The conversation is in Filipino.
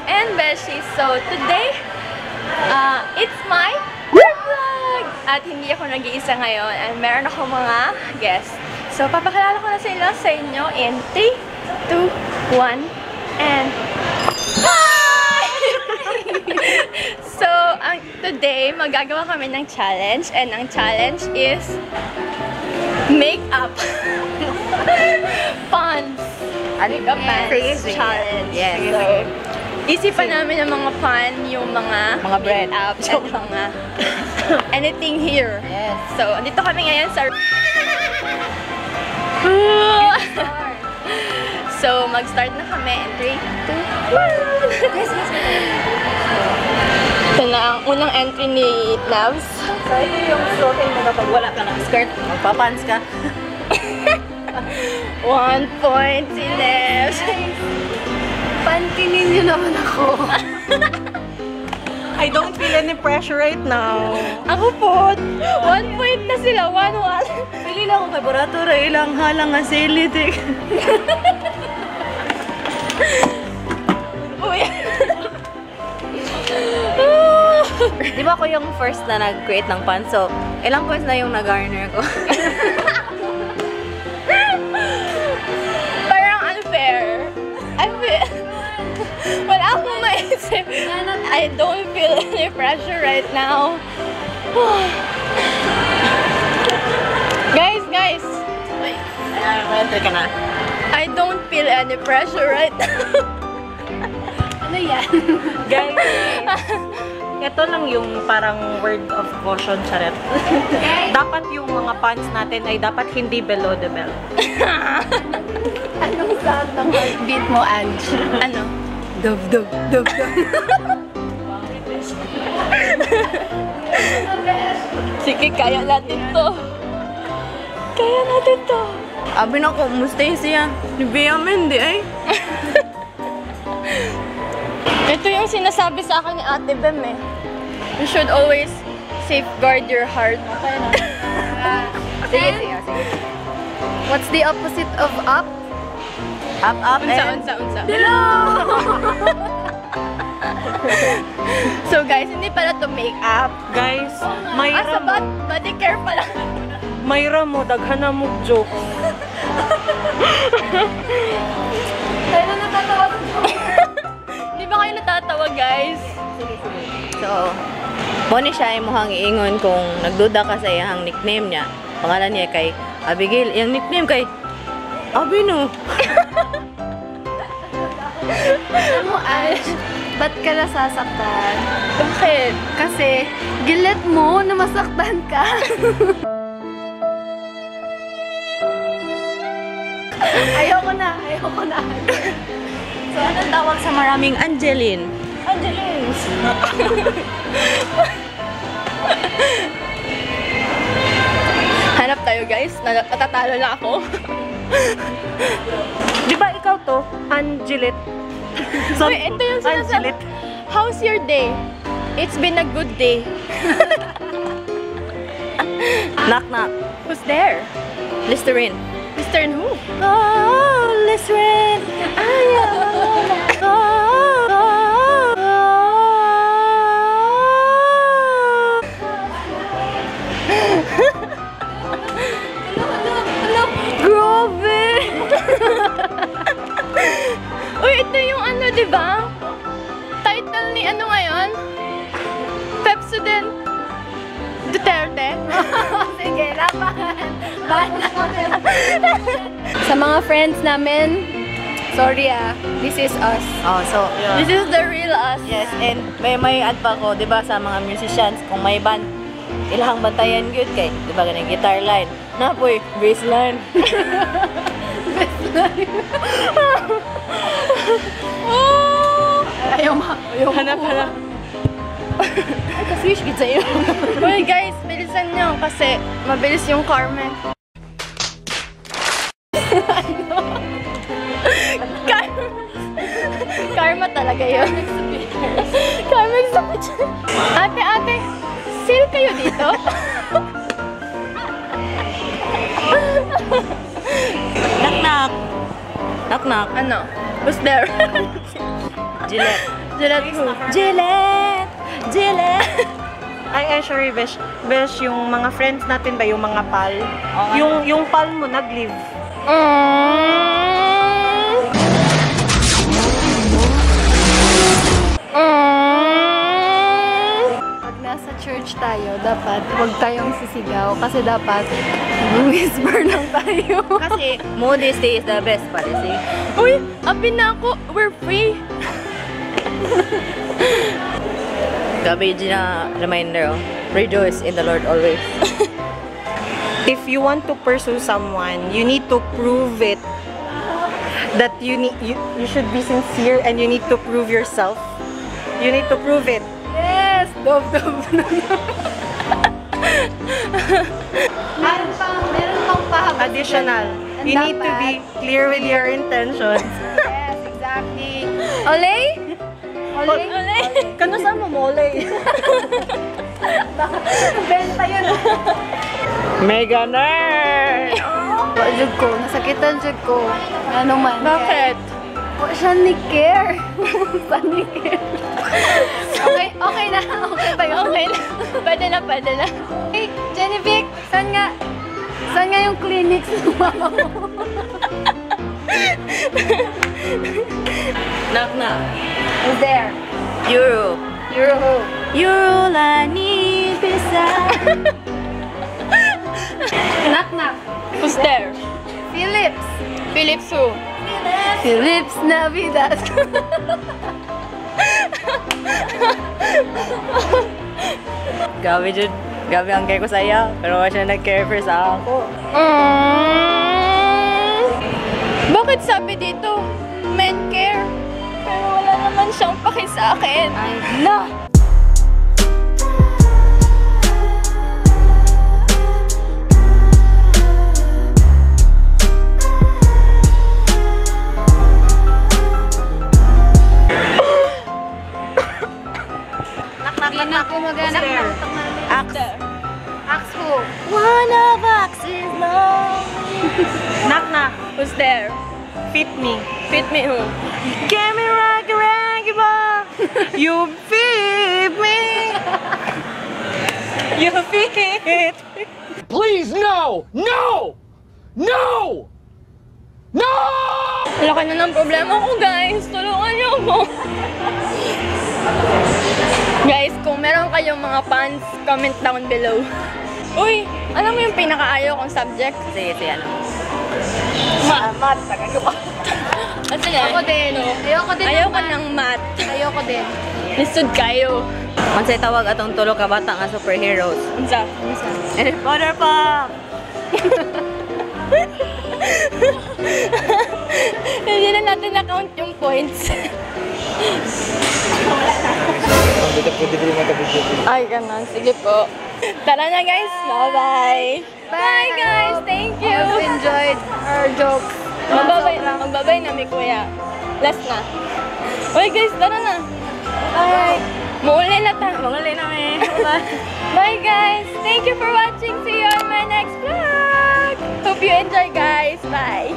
and Beshi. So today, it's my vlog! At hindi ako nag-iisa ngayon and meron ako mga guests. So papakilala ko na sa inyo in 3, 2, 1, and hi! So today, magagawa kami ng challenge and ang challenge is makeup. Pants. Makeup pants challenge. Yes. So, isipan namin ng mga fun, yung mga bread. Makeup at mga anything here. Yes. So, andito kami ngayon sa So, mag-start na kami in 3, 2, 1! Ito na ang unang entry ni Navs. So, ito yung suotin mo kapag wala ka ng skirt. Magpapants ka. 1 point si Navs. Pantinin niyo naman ako. I don't feel any pressure right now. Ako po, 1 point na sila, 1-1. Pili lang ako kay Boratura, ilang halang nga silid eh. Uy. Di ba ako yung first na nag-create ng pants? So, ilang points na yung nag-garner ko? Parang unfair. Wala akong maisip. I don't feel any pressure right now. Guys. Wait. Ka na. I don't feel any pressure right now. Ano yan? Guys, ito lang yung parang word of caution, charet. Dapat yung mga pants natin ay dapat hindi below the belt. Anong sound ng heartbeat mo, Ange? Ano? Dub, dub, dub, dub. Sige, kaya natin to. Kaya natin to. Abi na ko, mustay siya. Nibiya mo hindi ay. Ito yung sinasabi sa akin ni Ate Bem eh. You should always safeguard your heart. Sige. What's the opposite of up? Up, up, Unsa. Hello! So guys, hindi pala to make up. Guys, Sa Mayra mo. body care pala. Mayra mo, daghan na mo joke. Tayo na natatawa sa joke. Hindi ba kayo natatawa, guys? Sige. So, muna siya ay muhang iingon kung nagduda ka sa iyang nickname niya. Pangalan niya kay Abigail. Yung nickname kay Abino. Alam mo, Ash, ba't ka nasasaktan? Bakit? Kasi, gilit mo na masaktan ka. Ayoko na. So, anong tawag sa maraming Angeline? Angelines. Hanap tayo, guys. Natatalo lang ako. Di ba ikaw to? Angelit. Wait, ito yung sinasabi. Angelit. How's your day? It's been a good day. Knock, knock. Who's there? Listerine. Mr. Who? Oh, Listerine. Grabe! Uy, ito yung ano, di ba? Title ni ano ngayon? Pepsodent Duterte? Sige, laban! Sa mga friends namin, sorry this is us. Oh, so, This is the real us. yes, and may ad pa ko, di ba, sa mga musicians, kung may band, ilahang bantayan yun kay, di ba, ganang guitar line. Napoy, bass line. Ayaw Hanap. Ay, kasi wish good sa'yo. Uy, guys, bilisan nyo kasi mabilis yung Carmen. Karma talaga yun. Carmen sa picture. Ate, sale kayo dito? Knock, knock. Knock, knock. Ano? Who's there? Gillette. Gillette who? Gillette! Gillette! Ay, sorry, Besh. Besh, yung mga friends natin ba, yung mga pal? Oo. Yung pal mo, nag-leave. Pag nasa church tayo, dapat huwag tayong sisigaw kasi dapat whisper lang tayo. Kasi modesty is the best policy. Uy, apin na ako. We're free. Gabi na reminder, oh. Rejoice in the Lord always. If you want to pursue someone, you need to prove it. That you should be sincere and you need to prove yourself. You need to prove it. Yes! Dove. Meron pang pahabol. Additional. You need to be clear with your intentions. Yes, exactly. Olay? Olay? Olay? Kano sa mo mole? Benta yun. Mega nerd! Jud ko, nasakitan jud ko. Ano man. Bakit? O siya ni care. Saan ni care? Okay na. Okay ba yun? Okay na. Pwede na. Hey, Jennifer, saan nga yung clinics ng mama mo? Knock knock. Who's there? Euro. You're who? Euro la ni pisa. Knock. Who's there? Philips. Philips who? Philips Navidad. Gabi ang care ko sa iya, pero wala siya nag-care for sa ako. Bakit sabi dito, men care? Pero wala naman siyang paki sa akin. Ay, no! Hindi na gumagana. Axe. Axe who? One of axes long. Knock knock. Who's there? Fit me. Fit me who? Give me rocky ball. You feed me. You feed. Please, no! No! No! No! Laki na ng problema ko, guys. Tulungan niyo ako. Guys, kung meron kayong mga fans, comment down below. Uy, alam mo yung pinakaayaw kong subject? Sige, ano? Math. Kasi ako din. Ayoko din. Ayoko ng math. Ayoko din. Lisod kayo. Mansay tawag atong tulo ka bata nga superheroes. Unsa? Harry Potter pa! Hindi na natin na-count yung points. Ay, ganun. Sige po. Tara na, guys. Bye-bye. Bye, guys. Thank you. I enjoyed our jokes. Magbabay na, mi kuya. Last na. Uy, guys. Tara na. Bye. Mauli na ta. Mangali na may. Bye. Bye, guys. Thank you for watching. See you on my next vlog. Hope you enjoy, guys. Bye.